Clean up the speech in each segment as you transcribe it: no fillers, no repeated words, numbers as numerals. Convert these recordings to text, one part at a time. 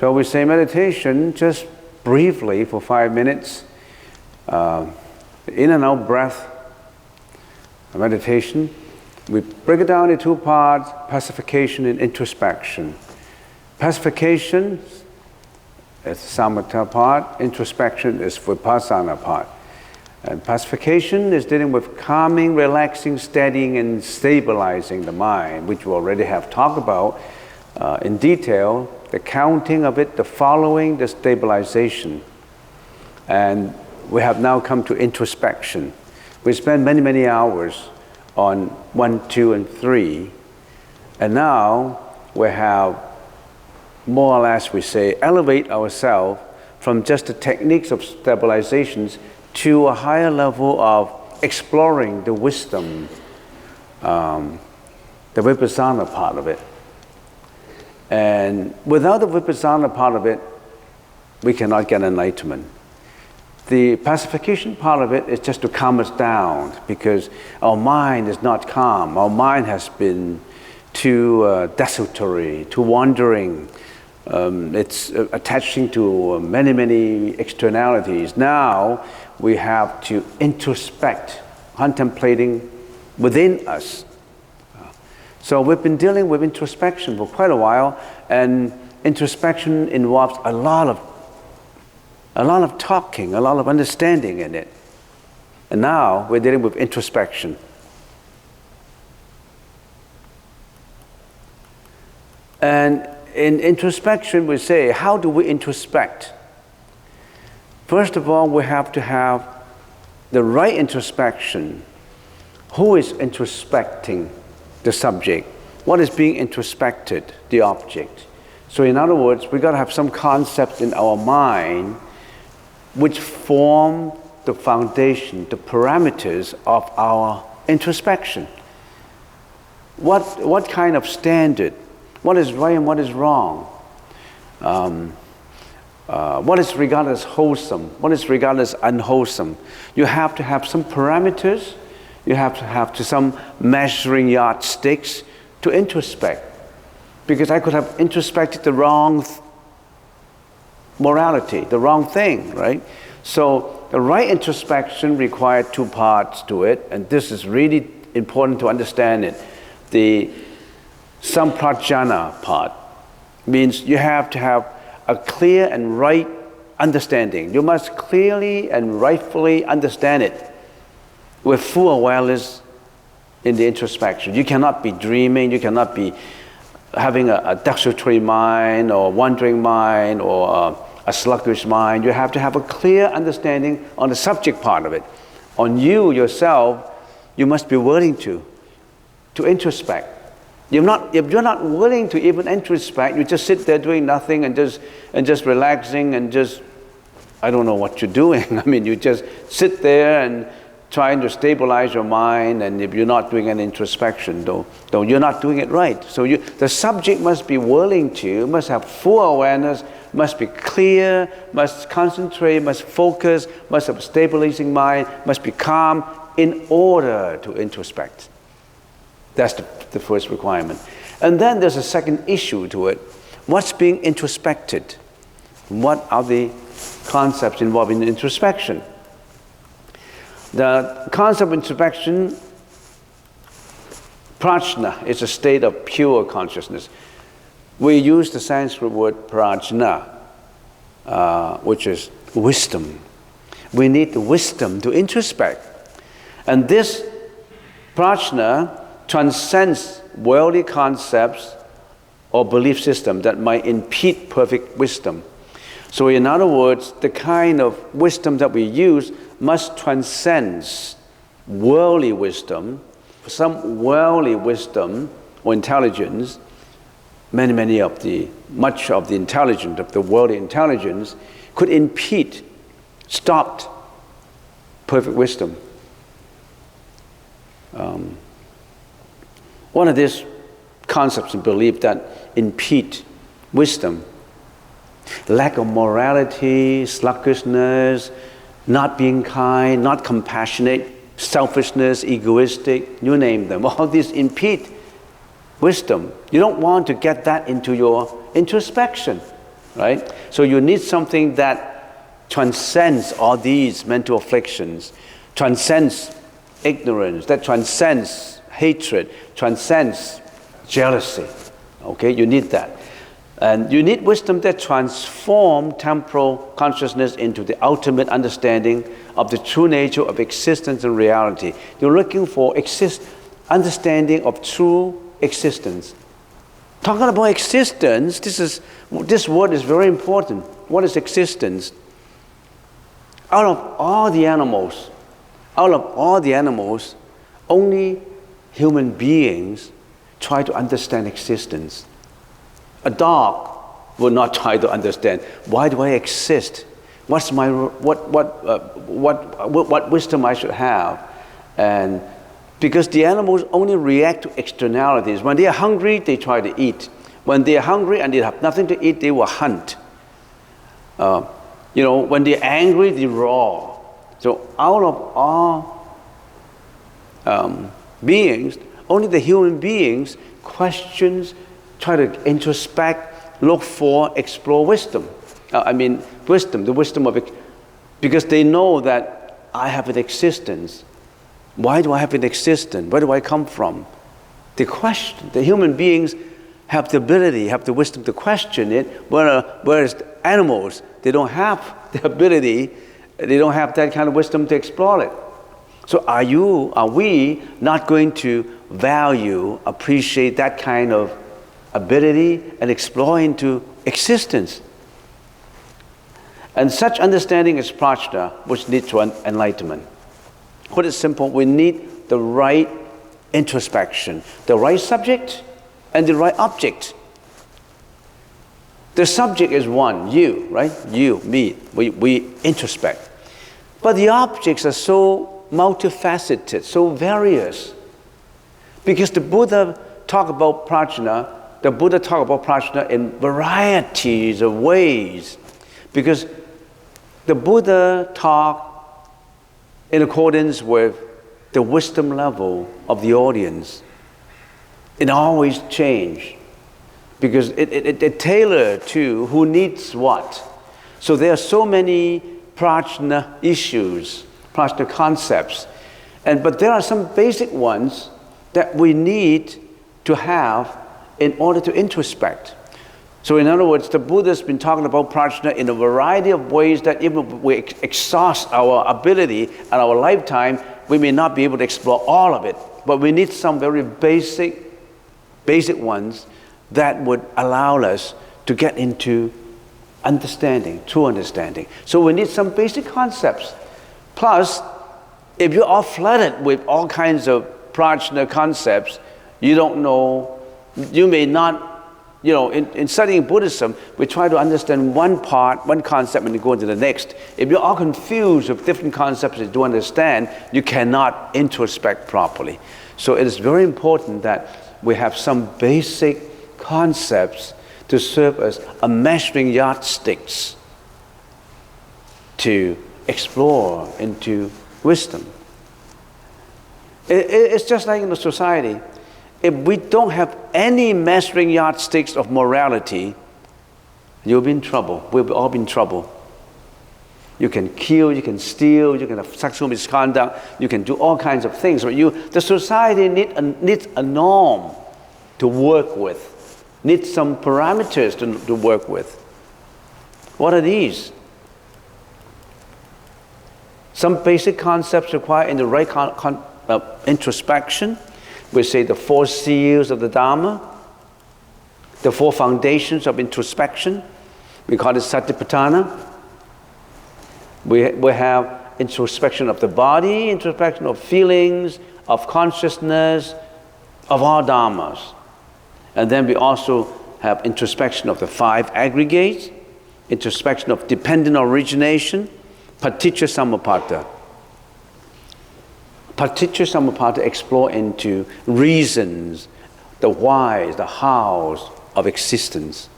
So we say meditation just briefly for 5 minutes, in and out breath, meditation. We break it down into 2 parts, pacification and introspection. Pacification is samatha part, introspection is vipassana part. And pacification is dealing with calming, relaxing, steadying, and stabilizing the mind, which we already have talked about in detail, the counting of it, the following, the stabilization. And we have now come to introspection. We spend many, many hours on 1, 2, and 3. And now we have more or less, we say, elevate ourselves from just the techniques of stabilizations to a higher level of exploring the wisdom, the vipassana part of it. And without the vipassana part of it, we cannot get enlightenment. The pacification part of it is just to calm us down, because our mind is not calm. Our mind has been too desultory, too wandering. It's attaching to many, many externalities. Now we have to introspect, contemplating within us. So we've been dealing with introspection for quite a while, and introspection involves a lot of talking, a lot of understanding in it. And now we're dealing with introspection. And in introspection, we say, how do we introspect? First of all, we have to have the right introspection. Who is introspecting the subject? What is being introspected? The object. So in other words, we've got to have some concepts in our mind which form the foundation, the parameters of our introspection. What kind of standard? What is right and what is wrong? What is regarded as wholesome? What is regarded as unwholesome? You have to have some parameters. You have to have some measuring yardsticks to introspect. Because I could have introspected the wrong morality, the wrong thing, right? So the right introspection required 2 parts to it, and this is really important to understand it. The samprajana part means you have to have a clear and right understanding. You must clearly and rightfully understand it with full awareness in the introspection. You cannot be dreaming, you cannot be having a desultory mind or wandering mind or a sluggish mind. You have to have a clear understanding on the subject part of it. On you yourself, you must be willing to introspect. If you're not willing to even introspect, you just sit there doing nothing and just relaxing and just, I don't know what you're doing. I mean, you just sit there and trying to stabilize your mind, and if you're not doing an introspection, though you're not doing it right. So the subject must be willing to, must have full awareness, must be clear, must concentrate, must focus, must have a stabilizing mind, must be calm in order to introspect. That's the first requirement. And then there's a second issue to it. What's being introspected? What are the concepts involving introspection? The concept of introspection, prajna, is a state of pure consciousness. We use the Sanskrit word prajna, which is wisdom. We need the wisdom to introspect. And this prajna transcends worldly concepts or belief system that might impede perfect wisdom. So in other words, the kind of wisdom that we use must transcend worldly wisdom. Some worldly wisdom or intelligence, much of the intelligence, of the worldly intelligence, could impede, stop perfect wisdom. One of these concepts and beliefs that impede wisdom: lack of morality, sluggishness, not being kind, not compassionate, selfishness, egoistic, you name them. All these impede wisdom. You don't want to get that into your introspection. right? So you need something that transcends all these mental afflictions, transcends ignorance, that transcends hatred, transcends jealousy. Okay, you need that. And you need wisdom that transforms temporal consciousness into the ultimate understanding of the true nature of existence and reality. You're looking for understanding of true existence. Talking about existence, this word is very important. What is existence? Out of all the animals, only human beings try to understand existence. A dog will not try to understand, why do I exist? What's my what wisdom I should have? And because the animals only react to externalities. When they are hungry, they try to eat. When they are hungry and they have nothing to eat, they will hunt. When they're angry, they roar. So out of all beings, only the human beings questions, try to introspect, look for, explore wisdom. The wisdom of it, because they know that I have an existence. Why do I have an existence? Where do I come from? The question, the human beings have the ability, have the wisdom to question it, whereas animals, they don't have the ability, they don't have that kind of wisdom to explore it. So are we not going to value, appreciate that kind of ability and explore into existence? And such understanding is prajna, which leads to enlightenment. Put it simple, we need the right introspection, the right subject and the right object. The subject is one, you, right? You, me, we introspect. But the objects are so multifaceted, so various. Because the Buddha talked about prajna in varieties of ways. Because the Buddha talked in accordance with the wisdom level of the audience. It always changed because it tailored to who needs what. So there are so many prajna issues, prajna concepts, but there are some basic ones that we need to have in order to introspect. So in other words, the Buddha's been talking about prajna in a variety of ways that even if we exhaust our ability and our lifetime, we may not be able to explore all of it. But we need some very basic ones that would allow us to get into understanding, true understanding. So we need some basic concepts. Plus, if you're all flooded with all kinds of prajna concepts, you don't know, you may not, in studying Buddhism, we try to understand one concept, and you go into the next. If you're all confused with different concepts that you don't understand, you cannot introspect properly. So it is very important that we have some basic concepts to serve as a measuring yardsticks to explore into wisdom. It's just like in the society. If we don't have any measuring yardsticks of morality, you'll be in trouble. We'll all be in trouble. You can kill, you can steal, you can have sexual misconduct, you can do all kinds of things. But the society needs a norm to work with, needs some parameters to work with. What are these? Some basic concepts required in the right introspection. We say the 4 seals of the Dharma, the 4 foundations of introspection. We call it Satipatthana. We have introspection of the body, introspection of feelings, of consciousness, of all Dharmas. And then we also have introspection of the 5 aggregates, introspection of dependent origination, Paticca Samuppada. Paticca Samuppada explore into reasons, the whys, the hows of existence.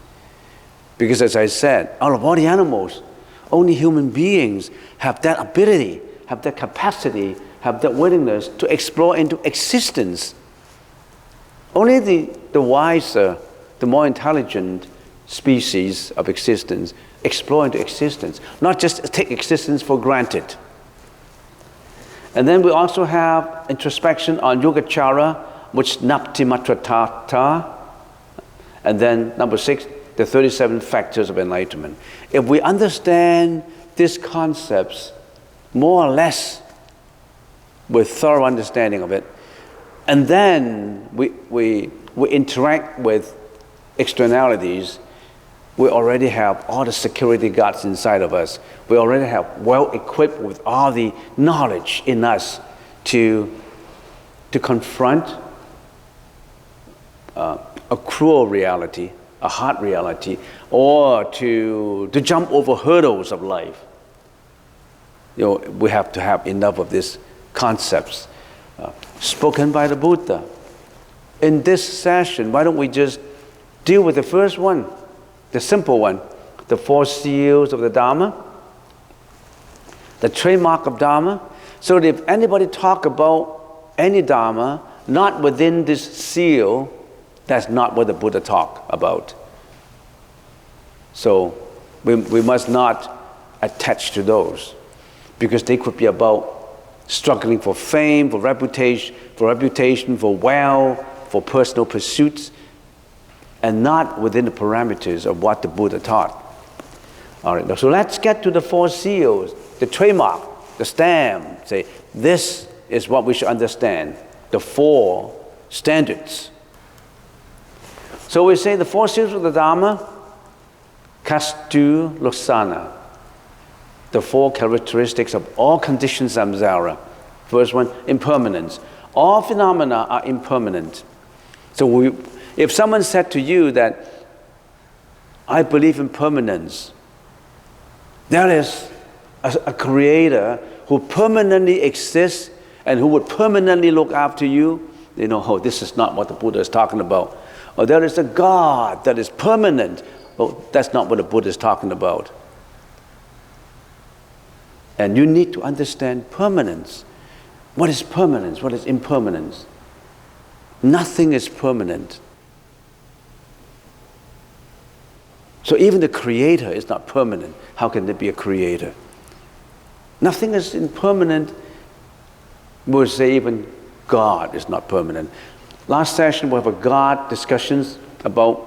Because as I said, out of all the animals, only human beings have that ability, have that capacity, have that willingness to explore into existence. Only the wiser, the more intelligent species of existence, explore into existence, not just take existence for granted. And then we also have introspection on Yogacara, which Napti Matra Tata, and then number 6, the 37 factors of enlightenment. If we understand these concepts more or less with thorough understanding of it, and then we interact with externalities, we already have all the security guards inside of us. We already have well equipped with all the knowledge in us to confront a cruel reality, a hard reality, or to jump over hurdles of life. We have to have enough of these concepts spoken by the Buddha. In this session, why don't we just deal with the first one, the simple one, the 4 seals of the Dharma, the trademark of Dharma, so that if anybody talk about any Dharma not within this seal, that's not what the Buddha talked about. So we must not attach to those, because they could be about struggling for fame, for reputation, for wealth, for personal pursuits, and not within the parameters of what the Buddha taught. All right, so let's get to the 4 seals, the trademark, the stamp. Say, this is what we should understand, the 4 standards. So we say the 4 seals of the Dharma, Kastu Losana, the 4 characteristics of all conditions samsara. First one, impermanence. All phenomena are impermanent. So if someone said to you that, I believe in permanence, there is a creator who permanently exists and who would permanently look after you, oh, this is not what the Buddha is talking about. Or there is a God that is permanent. Oh, that's not what the Buddha is talking about. And you need to understand permanence. What is permanence? What is impermanence? Nothing is permanent. So even the creator is not permanent. How can there be a creator? Nothing is impermanent. We'll say even God is not permanent. Last session we have a God discussions about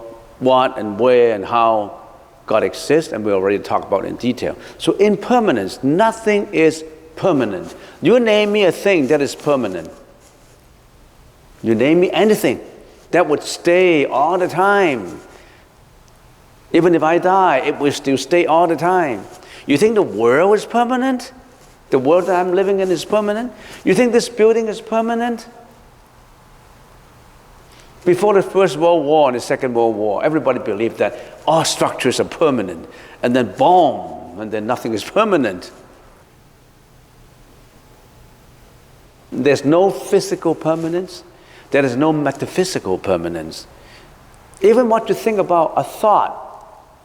what and where and how God exists, and we already talked about it in detail. So impermanence, nothing is permanent. You name me a thing that is permanent. You name me anything that would stay all the time. Even if I die, it will still stay all the time. You think the world is permanent? The world that I'm living in is permanent? You think this building is permanent? Before the First World War and the Second World War, everybody believed that all structures are permanent. And then boom, and then nothing is permanent. There's no physical permanence. There is no metaphysical permanence. Even what you think about a thought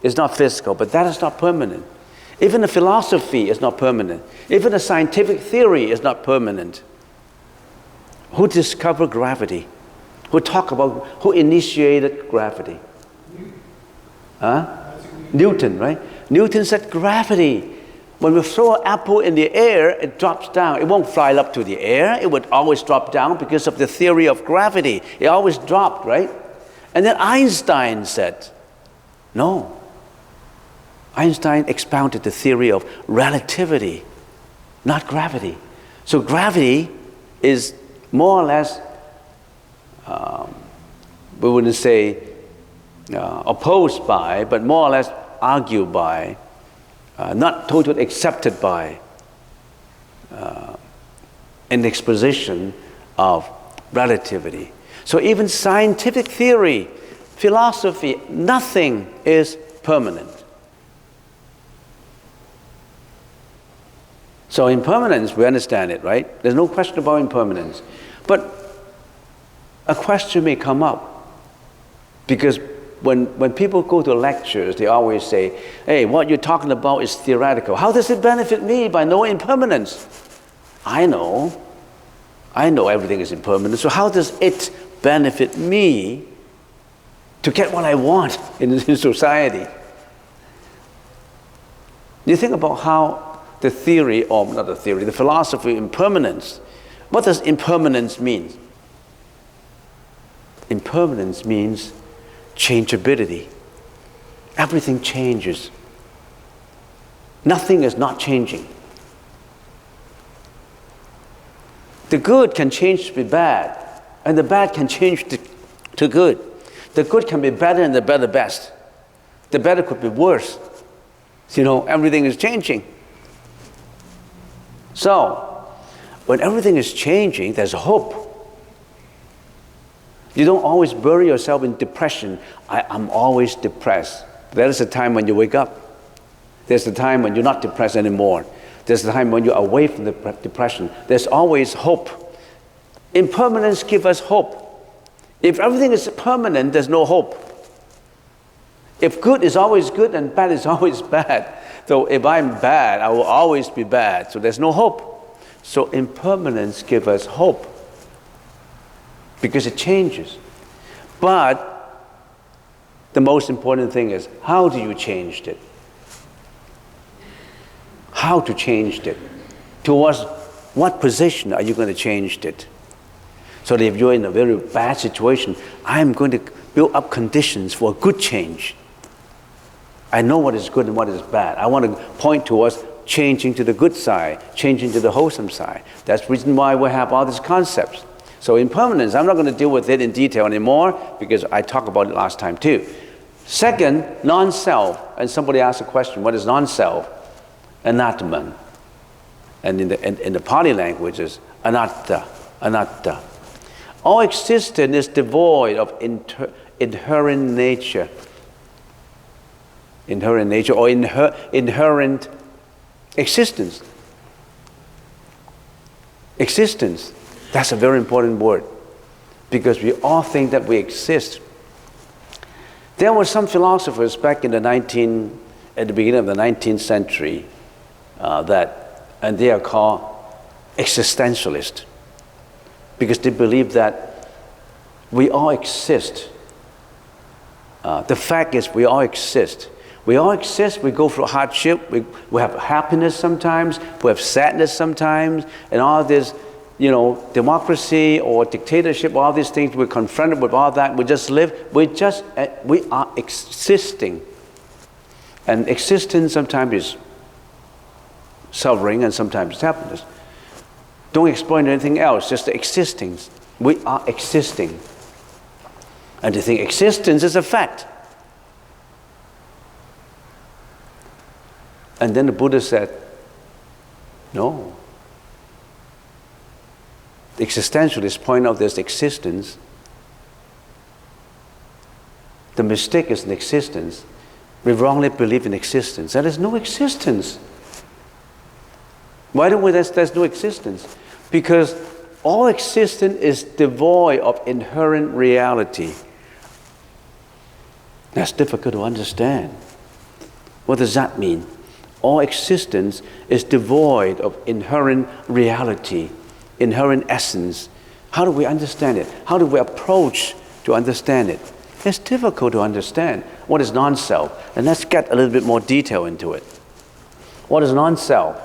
is not physical, but that is not permanent. Even a philosophy is not permanent. Even a scientific theory is not permanent. Who discovered gravity? Who initiated gravity? Newton, right? Newton said gravity. When we throw an apple in the air, it drops down. It won't fly up to the air. It would always drop down because of the theory of gravity. It always dropped, right? And then Einstein said, no. Einstein expounded the theory of relativity, not gravity. So gravity is more or less, we wouldn't say opposed by, but more or less argued by, not totally accepted by, an exposition of relativity. So even scientific theory, philosophy, nothing is permanent. So impermanence, we understand it, right? There's no question about impermanence. But a question may come up, because when people go to lectures, they always say, hey, what you're talking about is theoretical. How does it benefit me by knowing impermanence? I know everything is impermanent, so how does it benefit me to get what I want in society. You think about how the theory, or not the theory, the philosophy of impermanence. What does impermanence mean? Impermanence means changeability. Everything changes. Nothing is not changing. The good can change to be bad, and the bad can change to good. The good can be better and the better best. The better could be worse. Everything is changing. So, when everything is changing, there's hope. You don't always bury yourself in depression. I'm always depressed. There is a time when you wake up. There's a time when you're not depressed anymore. There's a time when you're away from the depression. There's always hope. Impermanence gives us hope. If everything is permanent, there's no hope. If good is always good and bad is always bad, so if I'm bad, I will always be bad. So there's no hope. So impermanence gives us hope because it changes. But the most important thing is, how do you change it? How to change it? Towards what position are you going to change it? So that if you're in a very bad situation, I'm going to build up conditions for a good change. I know what is good and what is bad. I want to point towards changing to the good side, changing to the wholesome side. That's the reason why we have all these concepts. So impermanence, I'm not going to deal with it in detail anymore because I talked about it last time too. Second, non-self. And somebody asked a question, what is non-self? Anatman. And in the Pali language is anatta, anatta. All existence is devoid of inherent nature. Inherent nature or inherent existence. Existence, that's a very important word because we all think that we exist. There were some philosophers back in at the beginning of the 19th century and they are called existentialists because they believe that we all exist. The fact is we all exist. We all exist, we go through hardship, we have happiness sometimes, we have sadness sometimes, and all this, democracy or dictatorship, all these things, we're confronted with all that, we just live, we are existing. And existence sometimes is suffering and sometimes it's happiness. Don't explain anything else, just the existing. We are existing. And to think existence is a fact. And then the Buddha said, no. The existentialists point out there's existence. The mistake is in existence. We wrongly believe in existence. There is no existence. Why don't we there's no existence? Because all existence is devoid of inherent reality. That's difficult to understand. What does that mean? All existence is devoid of inherent reality, inherent essence. How do we understand it? How do we approach to understand it? It's difficult to understand what is non-self. And let's get a little bit more detail into it. What is non-self?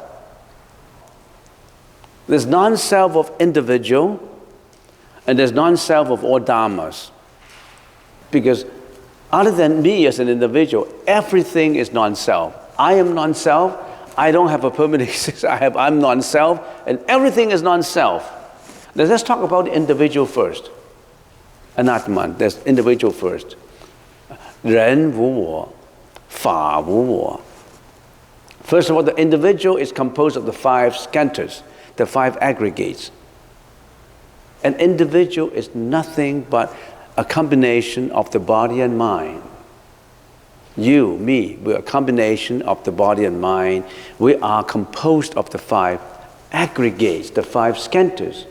There's non-self of individual, and there's non-self of all dharmas. Because other than me as an individual, everything is non-self. I am non-self. I don't have a permanent existence. I'm non-self, and everything is non-self. Now let's talk about the individual first. Anatman, there's individual first. 人无我, 法无我. First of all, the individual is composed of the 5 skandhas, the 5 aggregates. An individual is nothing but a combination of the body and mind. You, me, we're a combination of the body and mind. We are composed of the 5 aggregates, the 5 skandhas.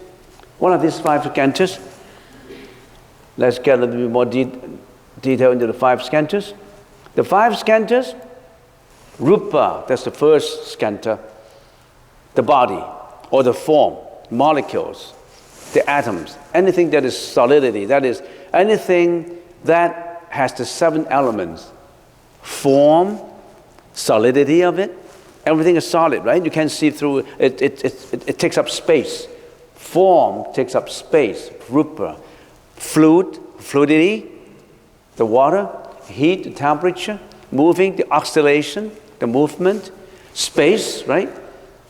What are these 5 skandhas? Let's get a little bit more detail into the 5 skandhas. The 5 skandhas, rupa, that's the first skandha, the body or the form, molecules, the atoms, anything that is solidity, that is anything that has the 7 elements. Form, solidity of it. Everything is solid, right? You can't see through it. It takes up space. Form takes up space. Rupa. Fluidity, the water. Heat, the temperature. Moving, the oscillation, the movement. Space, right?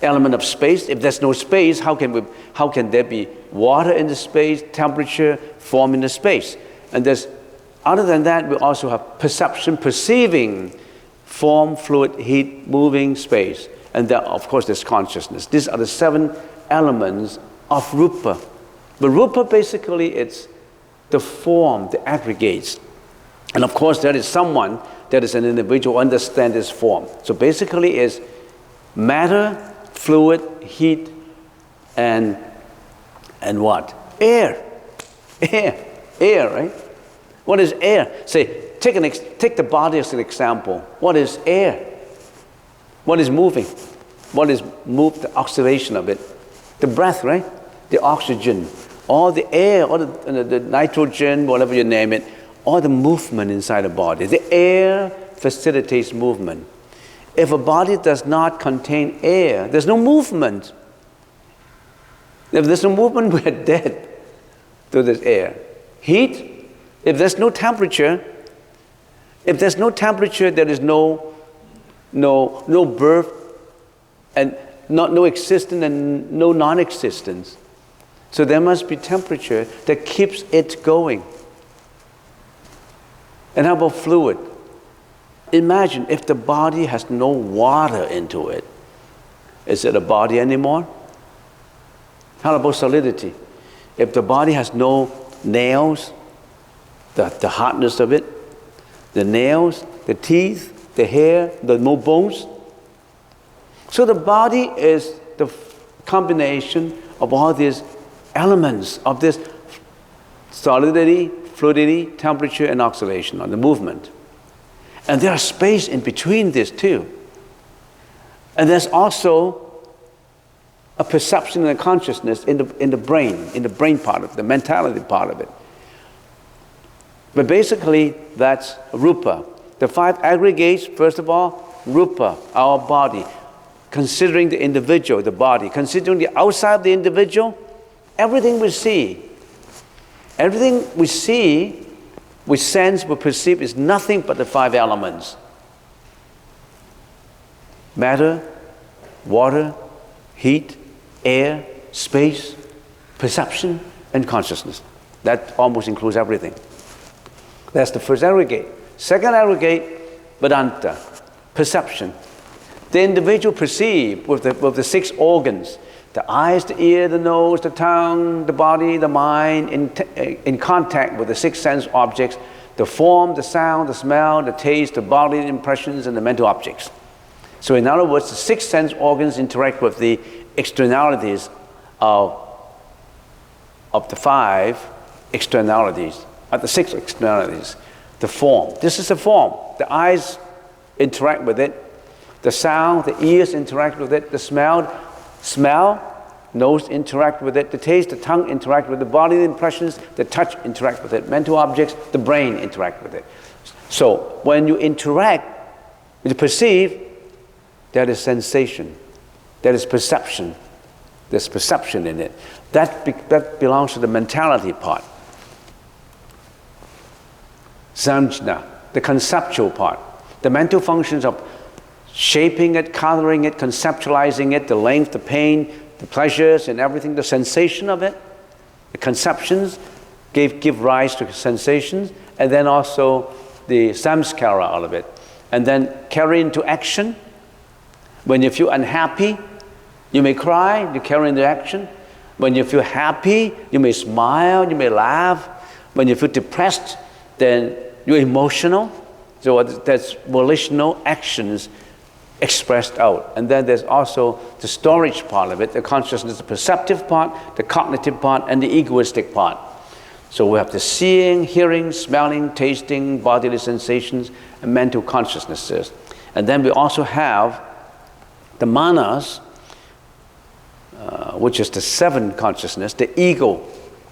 Element of space. If there's no space, how can there be water in the space, temperature, form in the space? And other than that, we also have perception, perceiving form, fluid, heat, moving, space. And then, of course, there's consciousness. These are the 7 elements of rupa. But rupa, basically, it's the form, the aggregates. And of course, there is someone, that is an individual who understands this form. So basically, it's matter, fluid, heat, and what? Air. Air, right? What is air? Say, take the body as an example. What is air? What is moving? What is the oscillation of it? The breath, right? The oxygen, all the air, all the nitrogen, whatever you name it, all the movement inside the body. The air facilitates movement. If a body does not contain air, there's no movement. If there's no movement, we're dead to this air. Heat, if there's no temperature, there is no birth and no existence and no non-existence. So there must be temperature that keeps it going. And how about fluid? Imagine if the body has no water into it. Is it a body anymore? How about solidity? If the body has no nails, the hardness of it, the nails, the teeth, the hair, the no bones. So the body is the combination of all these elements of this solidity, fluidity, temperature, and oscillation, on the movement. And there's space in between this too. And there's also a perception and a consciousness in the brain part of it, the mentality part of it. But basically, that's rupa. The 5 aggregates, first of all, rupa, our body. Considering the individual, the body. Considering the outside of the individual, everything we see, we sense, we perceive is nothing but the 5 elements. Matter, water, heat, air, space, perception, and consciousness. That almost includes everything. That's the first aggregate. Second aggregate, Vedanta, perception. The individual perceives with the 6 organs, the eyes, the ear, the nose, the tongue, the body, the mind, in contact with the 6 sense objects, the form, the sound, the smell, the taste, the bodily impressions, and the mental objects. So in other words, the 6 sense organs interact with the externalities of the 5 externalities, of the 6 externalities. The form. This is the form. The eyes interact with it. The sound, the ears interact with it. The smell, nose interact with it. The taste, the tongue interact with the body impressions. The touch interact with it. Mental objects, the brain interact with it. So when you interact, you perceive, that is sensation. That is perception. There's perception in it. That belongs to the mentality part. Samjna, the conceptual part. The mental functions of shaping it, coloring it, conceptualizing it, the length, the pain, the pleasures and everything, the sensation of it. The conceptions give rise to sensations, and then also the samskara out of it. And then carry into action. When you feel unhappy, you may cry, you carry into action. When you feel happy, you may smile, you may laugh. When you feel depressed, then you're emotional. So that's volitional actions expressed out. And then there's also the storage part of it, the consciousness, the perceptive part, the cognitive part, and the egoistic part. So we have the seeing, hearing, smelling, tasting, bodily sensations, and mental consciousnesses. And then we also have the manas, which is the 7 consciousness, the ego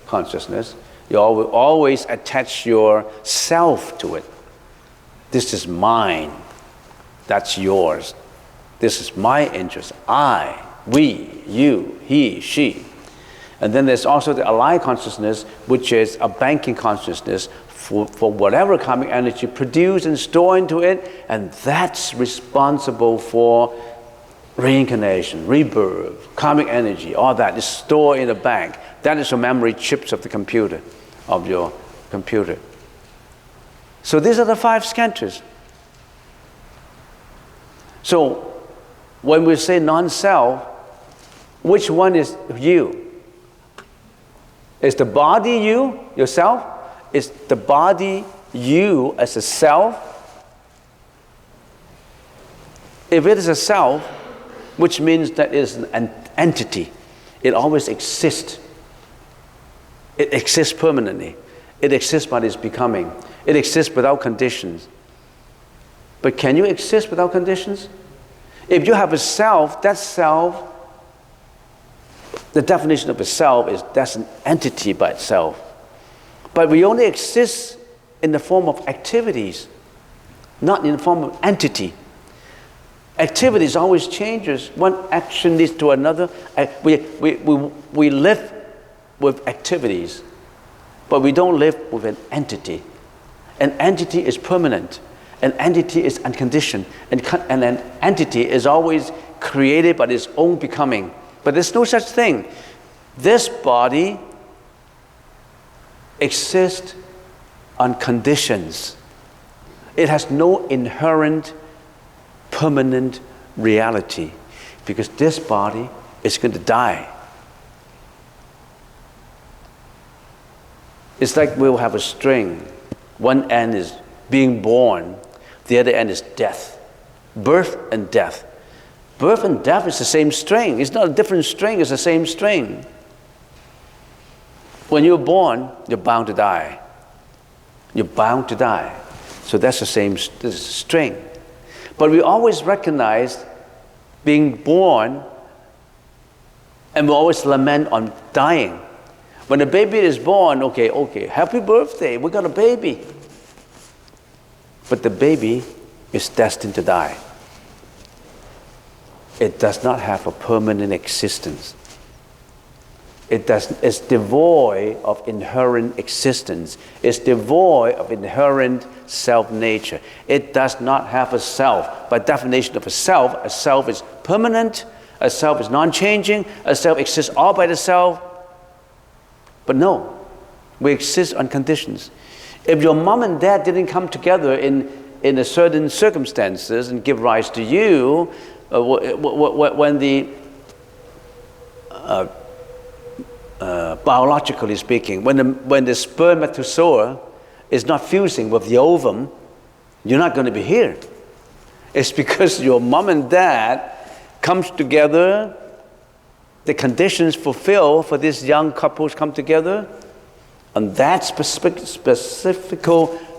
consciousness, You always attach your self to it. This is mine. That's yours. This is my interest. I, we, you, he, she. And then there's also the alaya consciousness, which is a banking consciousness for whatever karmic energy produced and stored into it, and that's responsible for reincarnation, rebirth, karmic energy, all that is stored in a bank. That is your memory chips of the computer, of your computer. So these are the 5 skantras. So when we say non-self, which one is you? Is the body you, yourself? Is the body you as a self? If it is a self, which means that it is an entity, it always exists. It exists permanently. It exists by its becoming. It exists without conditions. But can you exist without conditions? If you have a self, that self, the definition of a self is that's an entity by itself. But we only exist in the form of activities, not in the form of entity. Activities always changes. One action leads to another. We live with activities, but we don't live with an entity. An entity is permanent. An entity is unconditioned. And an entity is always created by its own becoming. But there's no such thing. This body exists on conditions. It has no inherent permanent reality, because this body is going to die. It's like we'll have a string. One end is being born, the other end is death. Birth and death. Birth and death is the same string. It's not a different string, it's the same string. When you're born, you're bound to die. You're bound to die. So that's the same string. But we always recognize being born, and we always lament on dying. When a baby is born, okay, happy birthday, we got a baby. But the baby is destined to die. It does not have a permanent existence. It's devoid of inherent existence. It's devoid of inherent self-nature. It does not have a self. By definition of a self is permanent, a self is non-changing, a self exists all by itself. But no, we exist on conditions. If your mom and dad didn't come together in a certain circumstances and give rise to you, when the biologically speaking, when the spermatozoa is not fusing with the ovum, you're not going to be here. It's because your mom and dad comes together, the conditions fulfill for these young couples come together, and that specific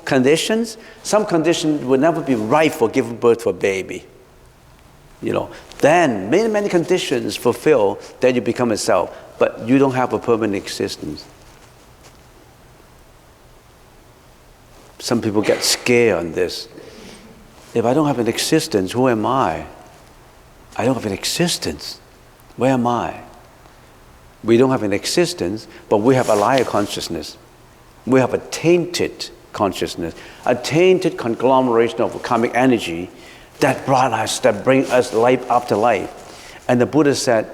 conditions, some conditions will never be right for giving birth to a baby. Then many conditions fulfill, then you become a self. But you don't have a permanent existence. Some people get scared on this. If I don't have an existence, who am I? I don't have an existence. Where am I? We don't have an existence, but we have a alaya consciousness. We have a tainted consciousness, a tainted conglomeration of karmic energy that bring us life after life. And the Buddha said,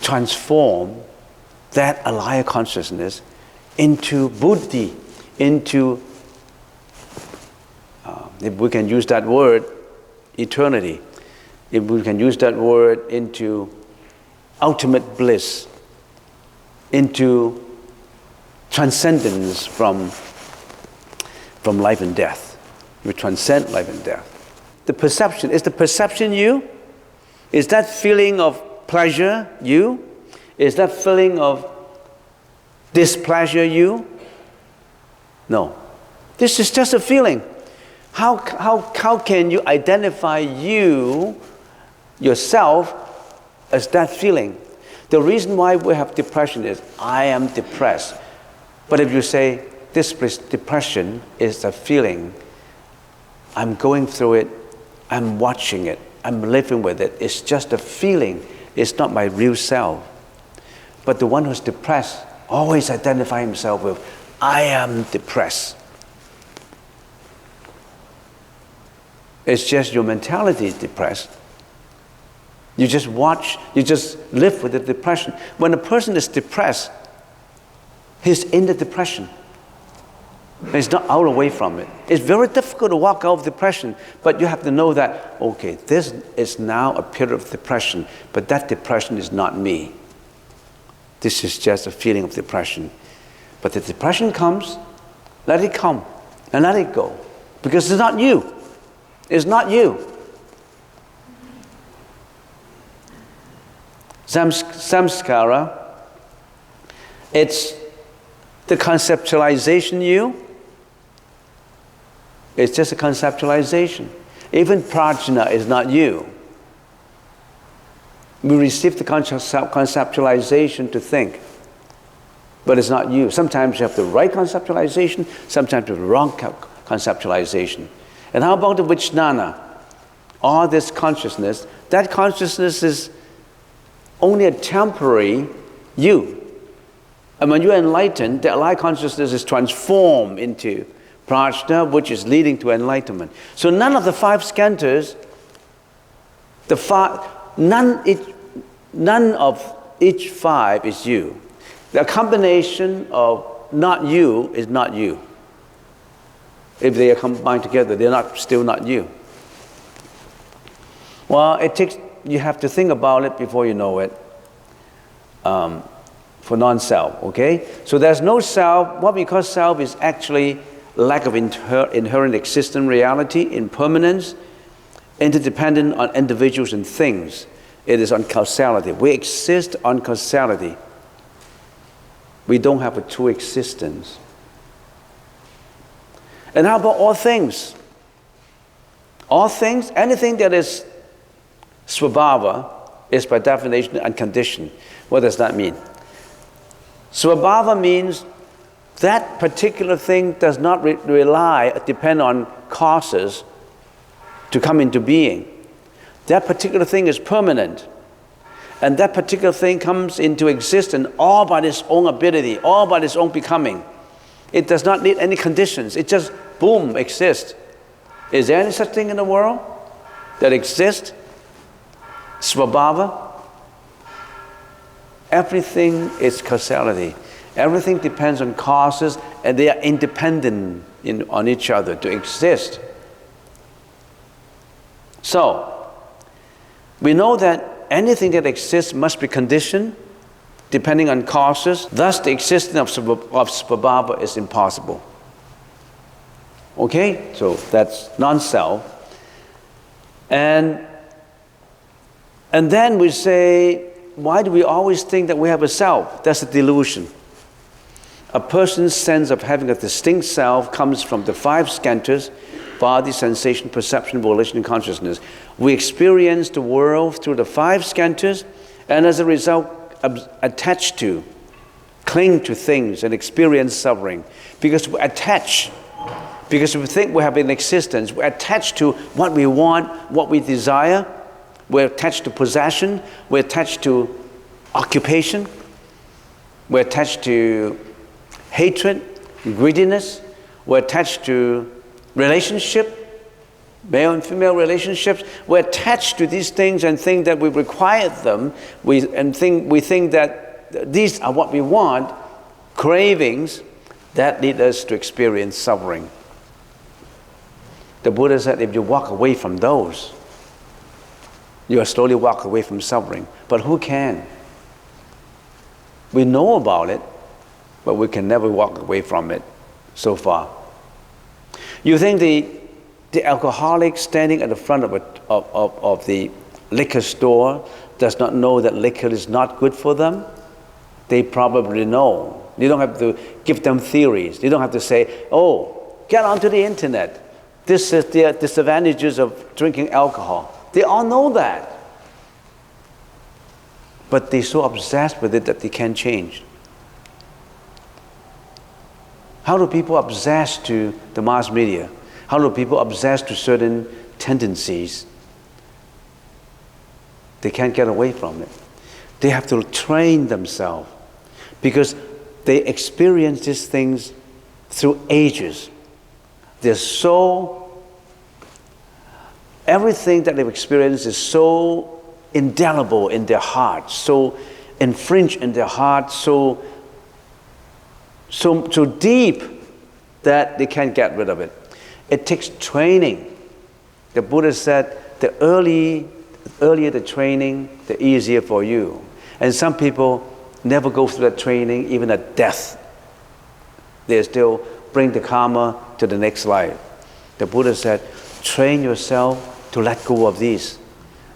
transform that alaya consciousness into buddhi, into, if we can use that word, eternity. If we can use that word, into ultimate bliss, into transcendence from life and death. We transcend life and death. The perception, is the perception you? Is that feeling of pleasure you? Is that feeling of displeasure you? No. This is just a feeling. How can you identify yourself as that feeling? The reason why we have depression is, I am depressed. But if you say, this depression is a feeling, I'm going through it, I'm watching it, I'm living with it, it's just a feeling, it's not my real self. But the one who's depressed always identify himself with, I am depressed. It's just your mentality is depressed. You just watch, you just live with the depression. When a person is depressed, he's in the depression. He's not out away from it. It's very difficult to walk out of depression, but you have to know that, okay, this is now a period of depression, but that depression is not me. This is just a feeling of depression. But the depression comes, let it come, and let it go. Because it's not you. It's not you. Samskara, it's the conceptualization you. It's just a conceptualization. Even prajna is not you. We receive the conceptualization to think, but it's not you. Sometimes you have the right conceptualization, sometimes you have the wrong conceptualization. And how about the Vijnana? All this consciousness, that consciousness is only a temporary you. And when you're enlightened, the light consciousness is transformed into prajna, which is leading to enlightenment. So none of the five skandhas, none of each five is you. The combination of not you is not you. If they are combined together, they're still not you. Well, you have to think about it before you know it. For non-self, okay? So there's no self. What we call self is actually lack of inherent existent reality, impermanence, interdependent on individuals and things. It is on causality. We exist on causality. We don't have a true existence. And how about all things? All things, anything that is svabhava is by definition unconditioned. What does that mean? Svabhava means that particular thing does not depend on causes to come into being. That particular thing is permanent. And that particular thing comes into existence all by its own ability, all by its own becoming. It does not need any conditions. It just, boom, exists. Is there any such thing in the world that exists? Svabhava? Everything is causality. Everything depends on causes, and they are independent on each other to exist. So, we know that anything that exists must be conditioned, depending on causes. Thus, the existence of svabhava is impossible. Okay? So, that's non-self. And then we say, why do we always think that we have a self? That's a delusion. A person's sense of having a distinct self comes from the five skandhas: body, sensation, perception, volition, and consciousness. We experience the world through the five skandhas, and as a result, attach to, cling to things and experience suffering. Because we attach, because we think we have an existence, we attach to what we want, what we desire. We're attached to possession, we're attached to occupation, we're attached to hatred, greediness, we're attached to relationship, male and female relationships. We're attached to these things and think that we require them. We think that these are what we want, cravings that lead us to experience suffering. The Buddha said if you walk away from those, you will slowly walk away from suffering. But who can? We know about it, but we can never walk away from it so far. You think the alcoholic standing at the front of the liquor store does not know that liquor is not good for them? They probably know. You don't have to give them theories. You don't have to say, oh, get onto the internet. This is the disadvantages of drinking alcohol. They all know that. But they're so obsessed with it that they can't change. How do people obsess to the mass media? How do people obsess to certain tendencies? They can't get away from it. They have to train themselves because they experience these things through ages. They're so, everything that they've experienced is so indelible in their hearts, so infringed in their hearts, so deep that they can't get rid of it. It takes training. The Buddha said, the earlier the training, the easier for you. And some people never go through that training, even at death. They still bring the karma to the next life. The Buddha said, train yourself to let go of these.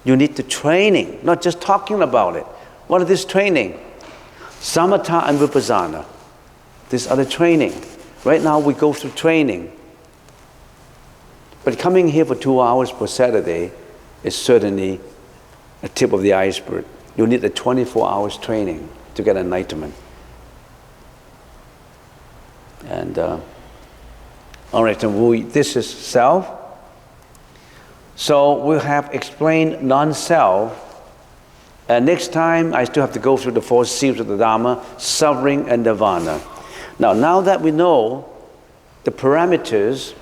You need the training, not just talking about it. What is this training? Samatha and Vipassana. This other training. Right now we go through training. But coming here for 2 hours per Saturday is certainly a tip of the iceberg. You need a 24 hours training to get enlightenment. And all right, so this is self. So we have explained non-self. And next time I still have to go through the 4 seals of the Dharma, suffering and nirvana. Now that we know the parameters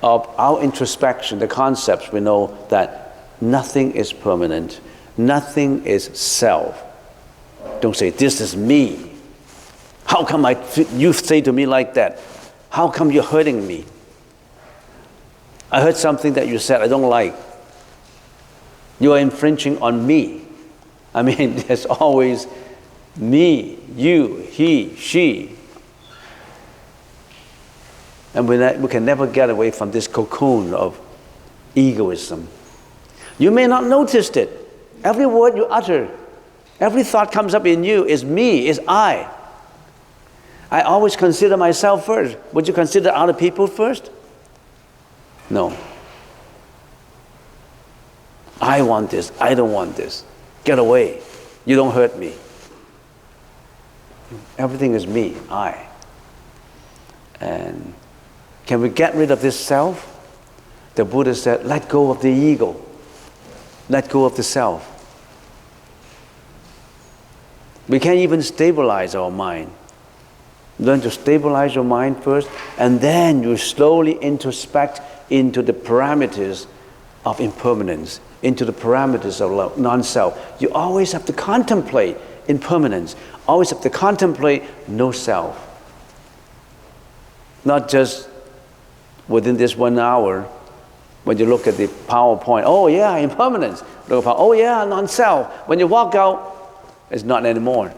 of our introspection, the concepts, we know that nothing is permanent, nothing is self. Don't say, this is me. How come you say to me like that? How come you're hurting me? I heard something that you said I don't like. You are infringing on me. I mean, there's always me, you, he, she. And we can never get away from this cocoon of egoism. You may not notice it. Every word you utter, every thought comes up in you is me, is I. I always consider myself first. Would you consider other people first? No. I want this. I don't want this. Get away. You don't hurt me. Everything is me, I. And can we get rid of this self? The Buddha said, let go of the ego. Let go of the self. We can't even stabilize our mind. Learn to stabilize your mind first, and then you slowly introspect into the parameters of impermanence, into the parameters of non-self. You always have to contemplate impermanence. Always have to contemplate no self. Not just within this 1 hour, when you look at the PowerPoint, oh yeah, impermanence. Oh yeah, non-self. When you walk out, it's not anymore.